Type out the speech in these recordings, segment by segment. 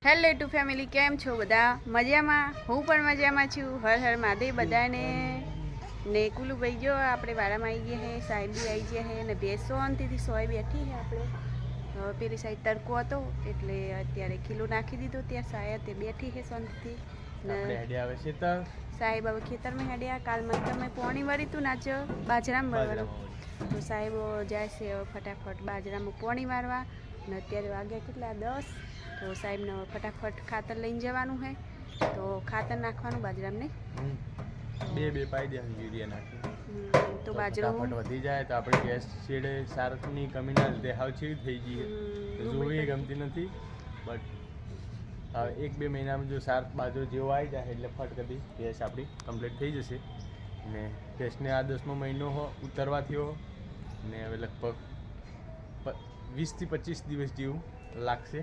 Hello two family, કેમ છો બધા? મજામાં? હું પણ મજામાં છું. હર હર મહાદેવ બધાને. ને કુલુભાઈ જો આપણે વાડામાં આવી ગયા હે, સાહેબ બી આવી ગયા હે ને બેસોનથી સોય બેઠી હે. આપણે પેલી સાઈડ તડકો હતો એટલે અત્યારે કિલો નાખી દીધો. ત્યાં સાહેબ તે બેઠી હે શાંતિથી ને સાહેબ હવે ખેતરમાં હેડ્યા. કાલમાં તમે પોણી વળી તું નાચો બાજરામાં વળવાનું તો સાહેબ જાય છે ફટાફટ બાજરામાં પોણી વારવા. ને અત્યારે વાગ્યા કેટલા 10 તો સાહેબને ફટાફટ ખાતર લઈને જવાનું છે. તો ખાતર નાખવાનું બાજરામાં નહીં બે પાઈ દે યુરિયા નાખી તો બાજરો વધી જાય તો આપણે ગેસ છેડે સારની કમી ના લીધે હાવ છીડ થઈ જઈએ જોવી ગમતી નથી. બટ હવે 1-2 મહિનામાં જો સાર બાજરો જેવો આવી જાય એટલે ફટ કરી ગેસ આપણી કમ્પ્લીટ થઈ જશે. ને ગેસને આ 10મો મહિનો ઉતરવા થયો ને હવે લગભગ 20 થી 25 દિવસ જેવું લાગશે.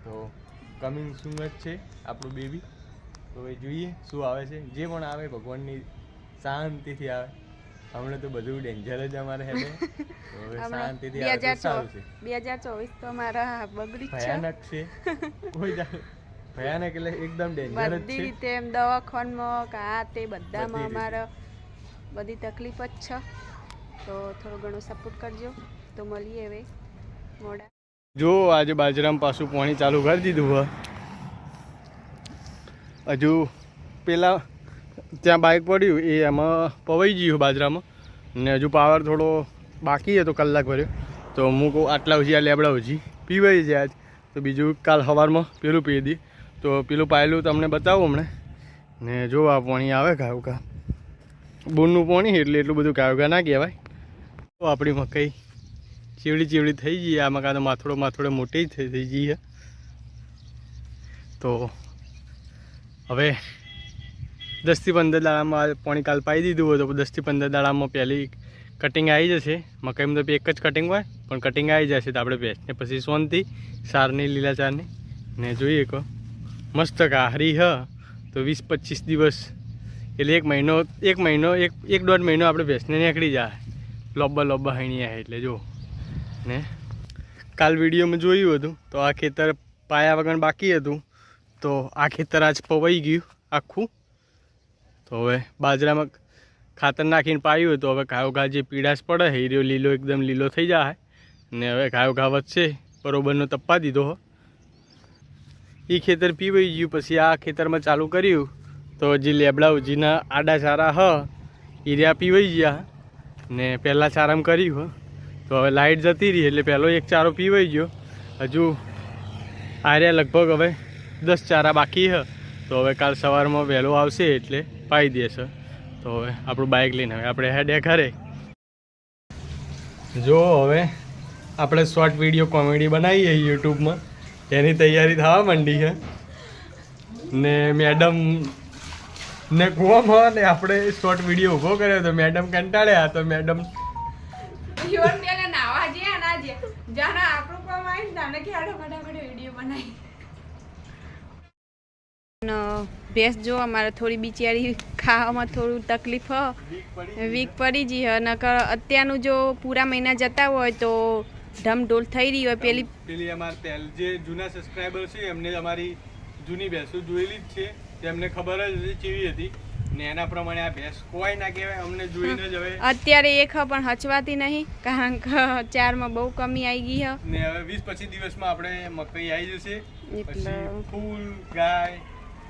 તો કમિંગ સૂન જ છે આપણું બેબી. તો હવે જોઈએ શું આવે છે. જે પણ આવે ભગવાનની શાંતિથી આવે. હમણાં તો બધું ડેન્જર જ અમારે હેડે. તો હવે શાંતિથી આવે તો સારું છે. 2024 તો મારા બગડી છે, ભયાનક છે. કોઈ ભયાનક એટલે એકદમ ડેન્જર જ છે બધી રીતે. એમ દવાખાનામાં કા તે બધામાં અમારા બધી તકલીફ જ છે. તો થોડો ઘણો સપોર્ટ કરજો. તો મળીએ હવે મોડા. જો આજે બાજરામાં પાછું પાણી ચાલુ કરી દીધું હોય. હજુ પેલા ત્યાં બાઇક પડ્યું એ એમાં પવાઈ ગયું બાજરામાં ને હજુ પાવર થોડો બાકી હતો કલાક ભર્યો. તો હું કહું આટલા ઓછી આ લેબડા ઓછી પીવાઈ જાય આજ. તો બીજું કાલ સવારમાં પેલું પી દી. તો પેલું પાયેલું તમને બતાવું હમણાં. ને જો આ પાણી આવે ઘા બોરનું પાણી એટલે એટલું બધું ઘા ના કહેવાય. તો આપણી મકાઈ ચીવડી થઈ ગઈ. આમાં કાં તો માથોડે મોટી થઈ ગઈ છે. તો હવે 10 થી 15 દાડામાં પાણી કાલ પાઈ દીધું હોય તો 10 થી 15 દાડામાં પહેલી કટિંગ આવી જશે. મકાઈમાં તો એક જ કટિંગ હોય પણ કટિંગ આવી જશે તો આપણે ભેંસને પછી સોનથી સારની લીલાચારની ને જોઈએ કહો મસ્ત હારી હ તો 20-25 દિવસ એટલે 1 મહિનો 1-1.5 મહિનો આપણે ભેંસને નીકળી જાય. લોબ્બા હણીયા એટલે જો ને કાલ વિડીયોમાં જોયું હતું તો આ ખેતર પાયા વગર બાકી હતું. તો આ ખેતર આજ પવાઈ ગયું આખું. તો હવે બાજરામાં ખાતર નાખીને પાયું તો હવે ઘા જે પીળાશ પડે હીરો લીલો એકદમ લીલો થઈ જાય. ને હવે ઘા વધશે બરોબરનો તપ્પા દીધો. એ ખેતર પીવાઈ ગયું. પછી આ ખેતરમાં ચાલુ કર્યું તો હજી લેબડા ઉજીના આડા ચારા હીર્યા પીવાઈ ગયા ને પહેલાં ચારામાં કર્યું. તો હવે લાઇટ જતી રહી એટલે પહેલો એક ચારો પીવાઈ ગયો. હજુ આર્યા લગભગ હવે 10 ચારા બાકી છે. તો હવે કાલ સવારમાં વહેલો આવશે એટલે પાઈ દેશે. તો હવે આપણું બાઇક લઈને હવે આપણે હેડે ઘરે. જો હવે આપણે શોર્ટ વિડીયો કોમેડી બનાવીએ યુટ્યુબમાં એની તૈયારી થવા માંડી છે. ને મેડમ ને કુવામાં ને આપણે શોર્ટ વિડીયો ઊભો કર્યો તો મેડમ કંટાળ્યા. તો મેડમ ભેંસ જો અમારે થોડી બિચારી ખાવામાં થોડું તકલીફ વીક પડી ગઈ હ. નકર અત્યારનું જો પૂરા મહિના જતા હોય તો ઢમઢોલ થઈ રહી હોય. પેલી અમારે જે જૂના સબસ્ક્રાઈબર છે એમને અમારી જૂની ભેંસો જોયેલી જ છે. તેમને ખબર જ કેવી હતી ને એના પ્રમાણે આ ભેંસ કોઈ ના કહેવાય. અમને જોઈને જ હવે અત્યારે એક પણ હચવાતી નહીં કારણ કે ચારમાં બહુ કમી આવી ગઈ હ. ને હવે 20-25 દિવસમાં આપણે મકાઈ આવી જશે. પછી ફૂલ ગાય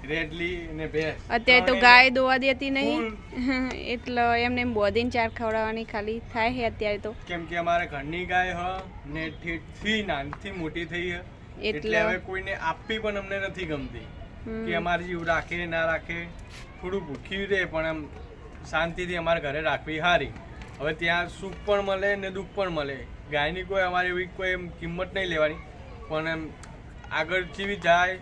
રેડલી ને ભેંસ. અત્યારે તો ગાય દોવા દેતી નહીં એટલે એમને બોધીને ચાર ખવડાવવાની ખાલી થાય છે અત્યારે તો. કેમ કે અમારે ઘરની ગાય હ ને ઠીકથી નાનથી મોટી થઈ હ એટલે હવે કોઈને આપવી પણ અમને નથી ગમતી કે અમારે જેવું રાખે ના રાખે. થોડું ભૂખ્યું રહે પણ એમ શાંતિથી અમારે ઘરે રાખવી સારી. હવે ત્યાં સુખ પણ મળે ને દુઃખ પણ મળે. ગાયની કોઈ અમારી એવી કોઈ એમ કિંમત નહીં લેવાની પણ એમ આગળ જેવી જાય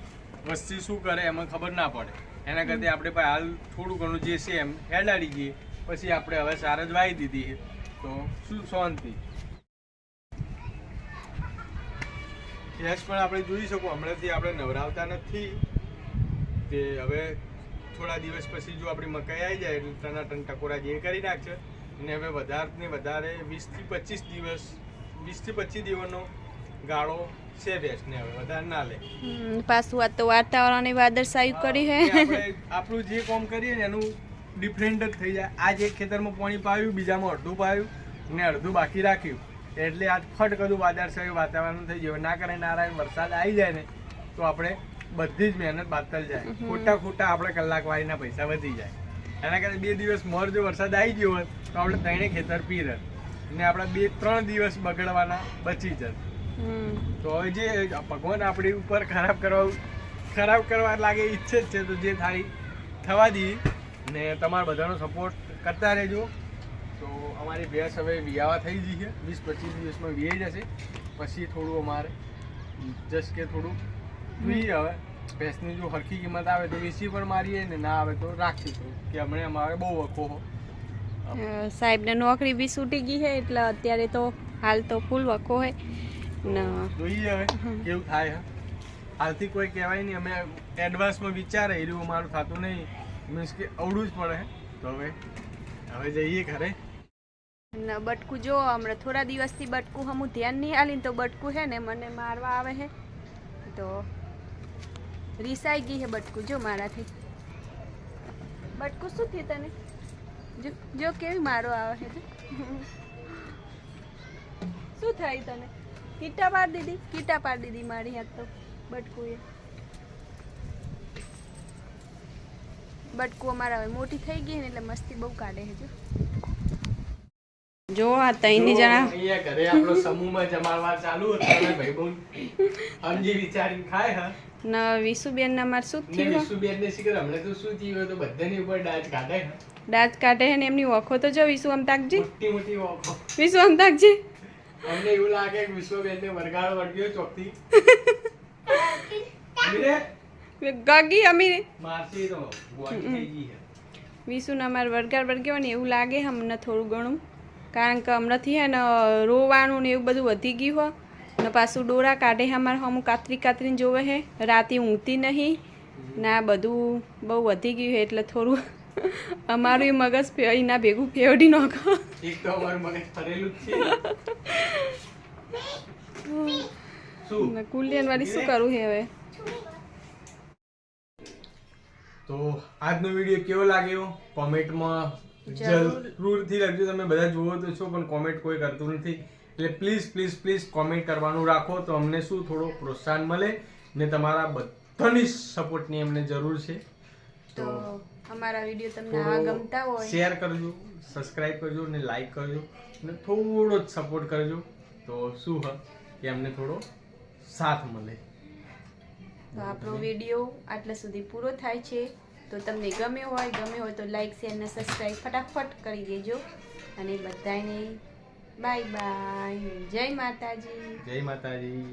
વસ્તી શું કરે એમાં ખબર ના પડે. એના કરતાં આપણે પાસે હાલ થોડું ઘણું જે છે એમ હેડાડી જઈએ. પછી આપણે હવે સાર જ વાવી દીધી છે તો શું શાંતિ. ભેંસ પણ આપણે જોઈ શકો હમણાંથી આપણે નવરાવતા નથી. તે હવે થોડા દિવસ પછી જો આપણી મકાઈ આવી જાય એટલે ટનાટન ટકોરા જે કરી નાખશે. અને હવે વધારે ને વધારે 20 થી 25 દિવસનો ગાળો છે ભેંસને હવે વધારે ના લે. પાછું આ તો વાતાવરણ વાદળછાયું કરી હે કે આપણે આપણું જે કામ કરીએ ને એનું ડિફરન્ટ જ થઈ જાય. આજ એક ખેતરમાં પાણી પાયું, બીજામાં અડધું પાયું ને અડધું બાકી રાખ્યું, એટલે આજ ફટ કદું વાદળછાયું વાતાવરણ થઈ ગયું. ના કરે નારાયણ વરસાદ આવી જાય ને તો આપણે બધી જ મહેનત બાતલ જાય. ખોટા આપણે કલાકવારીના પૈસા વધી જાય. એના કરતા 2 દિવસ મોર જો વરસાદ આવી ગયો હોત તો આપણે ત્રણે ખેતર પી રત ને આપણા 2-3 દિવસ બગડવાના બચી જત. તો હવે જે ભગવાન આપણી ઉપર ખરાબ કરવા લાગે ઈચ્છે જ છે, તો જે થાય થવા દઈએ ને તમારા બધાનો સપોર્ટ કરતા રહેજો. તો અમારી ભેંસ હવે વિયાવા થઈ ગઈ છે, 20-25 દિવસમાં વિયાઈ જશે. પછી થોડું અમારે જસ્ટ કે થોડું જોઈએ હવે ભેંસની જો હરખી કિંમત આવે તો વેચી પણ મારીએ ને ના આવે તો રાખીશું. કે હમણાં અમારે બહુ વખો સાહેબને નોકરી બી છૂટી ગઈ છે એટલે અત્યારે તો હાલ તો ફૂલ વખો હોય ને જોઈએ હવે કેવું થાય. હાલથી કોઈ કહેવાય નહીં, અમે એડવાન્સમાં વિચારે એ રહ્યું અમારું થતું નહીં, મીન્સ કે અવડું જ પડે. તો હવે જઈએ ઘરે. ને બટકું જો હમણાં થોડા દિવસથી બટકું હમું ધ્યાન નહીં આલીને તો બટકું છે ને મને મારવા આવે છે. તો રીસાઈ ગઈ છે બટકું જો મારાથી. બટકું શું થયું તને? જો કેવી મારો આવે છે. શું થાય તને? કીટા પાડી દીધી મારી હાથ તો બટકું એ. બટકું અમારા હવે મોટી થઈ ગઈ ને એટલે મસ્તી બહુ કાઢે છે. જો આ ત્રણની જણા અહીંયા ઘરે આપણો સમૂહમાં જમાડવા ચાલુ હતા. ભાઈબંધ સમજી વિચારીને ખાય હા. ના વિશુબેન ના માર શું થયું? વિશુબેન ને શીખર હમણાં તો શું થયું તો બધાની ઉપર ડાચ કાઢે. દાંત કાઢે છે ને એમની ઓખો તો જો વિશુ આમ તાકજી. મોટી ઓખો. વિશુ આમ તાકજી. અમને એવું લાગે કે વિશ્વબેન ને વરગાળ વળગ્યો ચોકથી. ગગી અમીરે મારતી તો ગોળી થઈ ગઈ છે. વિશુ ના માર વળગ્યો ને એવું લાગે હમને થોડું ઘણું, કારણ કે હમણાંથી હે ને રોવાનું ને એવું બધું વધી ગયું હોય ને પાછું ડોરા કાઢે અમારે હમું કાતરીને જોવે છે. રાતે ઊંઘતી નહીં ના બધું બહુ વધી ગયું છે એટલે થોડું અમારું મગજ એના ભેગું ફેવડી નાખો. એક તો અમારું મગજ ફરેલું જ છે. શું કુલિયન વાળી શું કરવું છે હવે? તો આજનો વિડીયો કેવો લાગ્યો કોમેન્ટમાં જરૂરથી લખજો. તમે બધા જુઓ તો છો પણ કોમેન્ટ કોઈ કરતું નથી, એટલે પ્લીઝ કોમેન્ટ કરવાનું રાખો તો અમને શું થોડો પ્રોત્સાહન મળે ને તમારા બધાની સપોર્ટની અમને જરૂર છે. તો અમારા વિડીયો તમને આ ગમતા હોય શેર કરજો, સબસ્ક્રાઇબ કરજો ને લાઈક કરજો ને થોડો જ સપોર્ટ કરજો. તો શું કે અમને થોડો સાથ મળે. તો આપણો વિડીયો આટલા સુધી પૂરો થાય છે. તો તમને ગમ્યો હોય તો લાઈક શેર ને સબસ્ક્રાઈબ ફટાફટ કરી દેજો. અને બધાને બાય બાય. જય માતાજી. જય માતાજી.